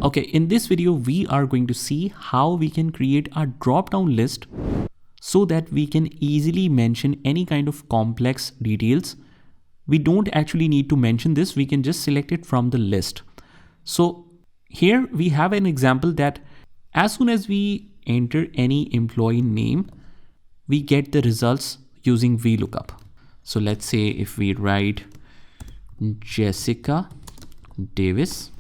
Okay, in this video, we are going to see how we can create a drop-down list so that we can easily mention any kind of complex details. We don't actually need to mention this. We can just select it from the list. So here we have an example that as soon as we enter any employee name, we get the results using VLOOKUP. So let's say if we write Jessica Davis,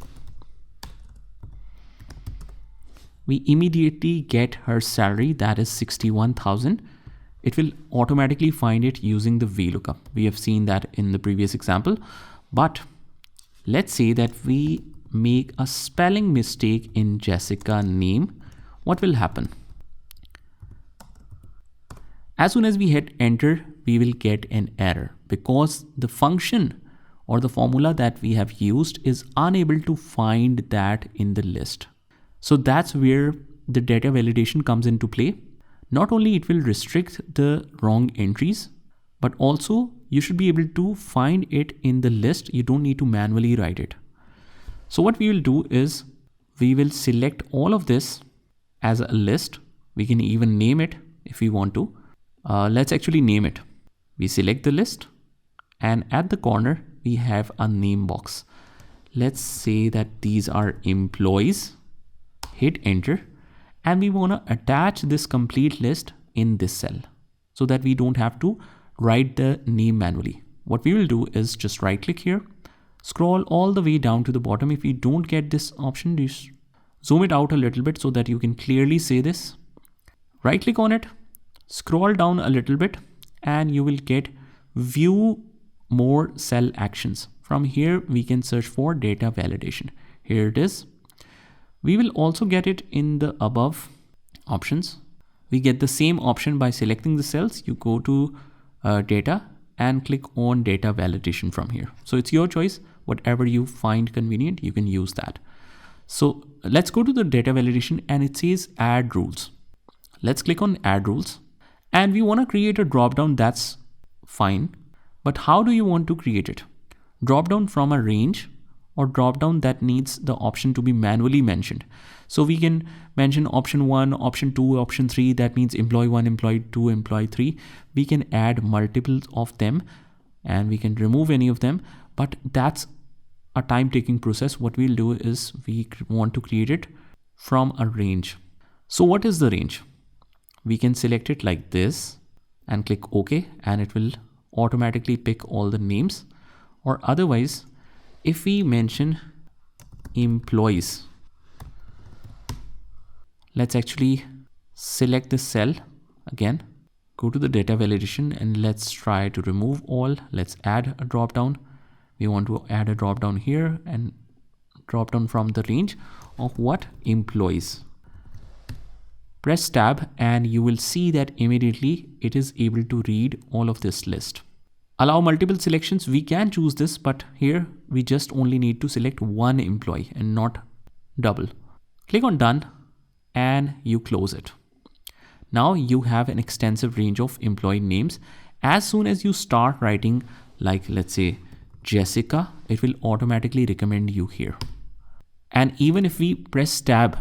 we immediately get her salary, that is 61,000. It will automatically find it using the VLOOKUP. We have seen that in the previous example, but let's say that we make a spelling mistake in Jessica name. What will happen? As soon as we hit enter, we will get an error because the function or the formula that we have used is unable to find that in the list. So that's where the data validation comes into play. Not only it will restrict the wrong entries, but also you should be able to find it in the list. You don't need to manually write it. So what we will do is we will select all of this as a list. We can even name it if we want to. Let's actually name it. We select the list and at the corner we have a name box. Let's say that these are employees. Hit enter and we want to attach this complete list in this cell so that we don't have to write the name manually. What we will do is just right click here, scroll all the way down to the bottom. If you don't get this option, just zoom it out a little bit so that you can clearly see this. Right click on it, scroll down a little bit and you will get view more cell actions. From here we can search for data validation. Here it is. We will also get it in the above options. We get the same option by selecting the cells. You go to data and click on data validation from here. So it's your choice. Whatever you find convenient, you can use that. So let's go to the data validation and it says add rules. Let's click on add rules and we want to create a drop down. That's fine. But how do you want to create it? Drop down from a range or drop down that needs the option to be manually mentioned. So we can mention option 1, option 2, option 3. That means employee 1, employee 2, employee 3. We can add multiples of them and we can remove any of them, but that's a time taking process. What we'll do is we want to create it from a range. So what is the range? We can select it like this and click OK and it will automatically pick all the names. Or otherwise, if we mention employees, let's actually select the cell again, go to the data validation and let's try to remove all. Let's add a drop down. We want to add a drop down here and drop down from the range of what? Employees. Press tab and you will see that immediately it is able to read all of this list. Allow multiple selections. We can choose this, but here we just only need to select one employee and not double. Click on done and you close it. Now you have an extensive range of employee names. As soon as you start writing, like let's say Jessica, it will automatically recommend you here. And even if we press tab,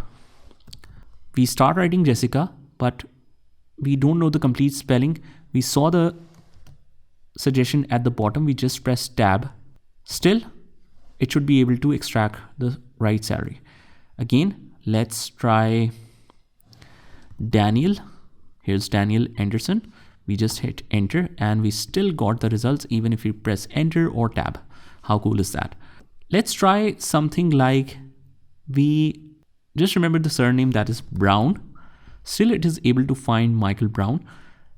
we start writing Jessica, but we don't know the complete spelling. We saw the suggestion at the bottom, we just press tab. Still, it should be able to extract the right salary. Again, let's try Daniel. Here's Daniel Anderson. We just hit enter and we still got the results even if we press enter or tab. How cool is that? Let's try something like, we just remember the surname, that is Brown. Still it is able to find Michael Brown.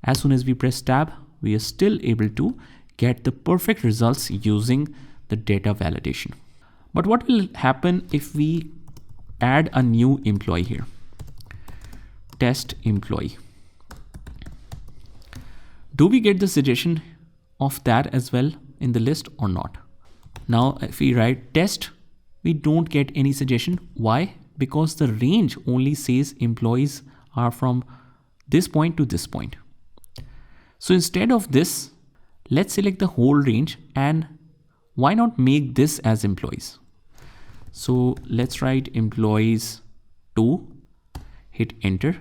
As soon as we press tab, we are still able to get the perfect results using the data validation. But what will happen if we add a new employee here? Test employee. Do we get the suggestion of that as well in the list or not? Now, if we write test, we don't get any suggestion. Why? Because the range only says employees are from this point to this point. So instead of this, let's select the whole range and why not make this as employees? So let's write employees 2, hit enter.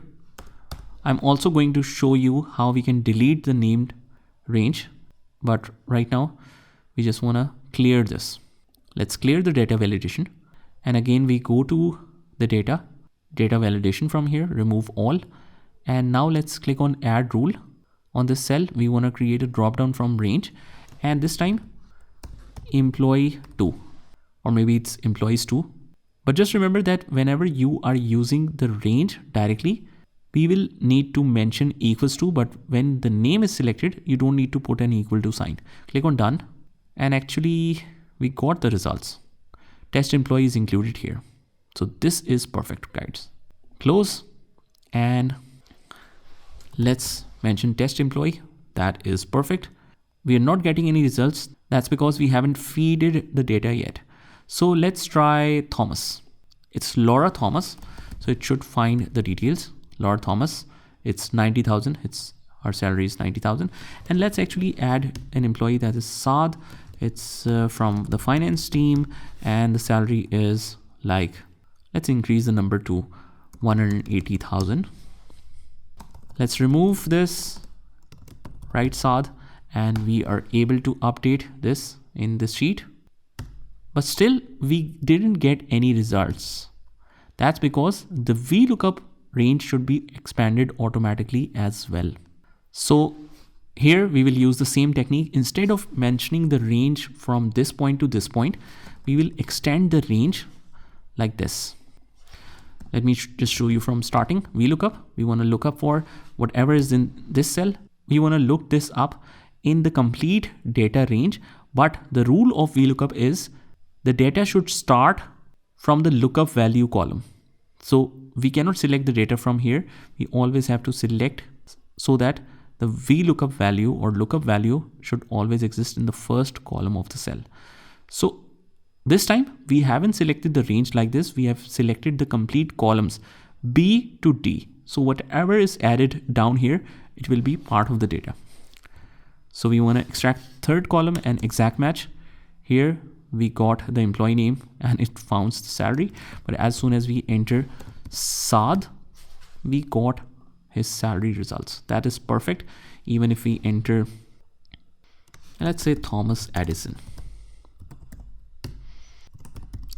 I'm also going to show you how we can delete the named range, but right now we just want to clear this. Let's clear the data validation, and again we go to the data validation from here, remove all, and now let's click on add rule. On this cell we want to create a drop down from range, and this time employee 2, or maybe it's employees 2. But just remember that whenever you are using the range directly, we will need to mention equals to, but when the name is selected, you don't need to put an equal to sign. Click on done, and actually we got the results. Test employee is included here. So this is perfect, guys. Close, and let's mention test employee. That is perfect. We are not getting any results. That's because we haven't feeded the data yet. So let's try Thomas. It's Laura Thomas. So it should find the details. Laura Thomas, it's 90,000. Her salary is 90,000. And let's actually add an employee that is Saad. It's from the finance team, and the salary is like, let's increase the number to 180,000. Let's remove this, right, Saad, and we are able to update this in this sheet. But still we didn't get any results. That's because the VLOOKUP range should be expanded automatically as well. So here we will use the same technique. Instead of mentioning the range from this point to this point, we will extend the range like this. Let me just show you from starting. VLOOKUP, we want to look up for whatever is in this cell. We want to look this up in the complete data range, but the rule of VLOOKUP is the data should start from the lookup value column. So we cannot select the data from here. We always have to select so that the VLOOKUP value or lookup value should always exist in the first column of the cell. So this time we haven't selected the range like this. We have selected the complete columns B to D. So whatever is added down here, it will be part of the data. So we want to extract third column and exact match. Here we got the employee name and it founds the salary. But as soon as we enter Saad, we got his salary results. That is perfect. Even if we enter, let's say Thomas Edison,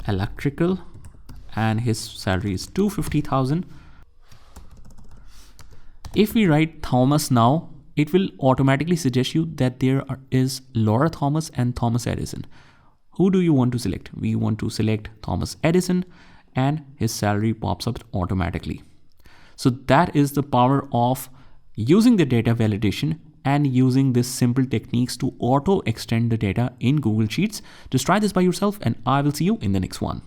electrical, and his salary is 250,000. If we write Thomas now, it will automatically suggest you that there is Laura Thomas and Thomas Edison. Who do you want to select? We want to select Thomas Edison, and his salary pops up automatically. So that is the power of using the data validation and using this simple techniques to auto extend the data in Google Sheets. Just try this by yourself, and I will see you in the next one.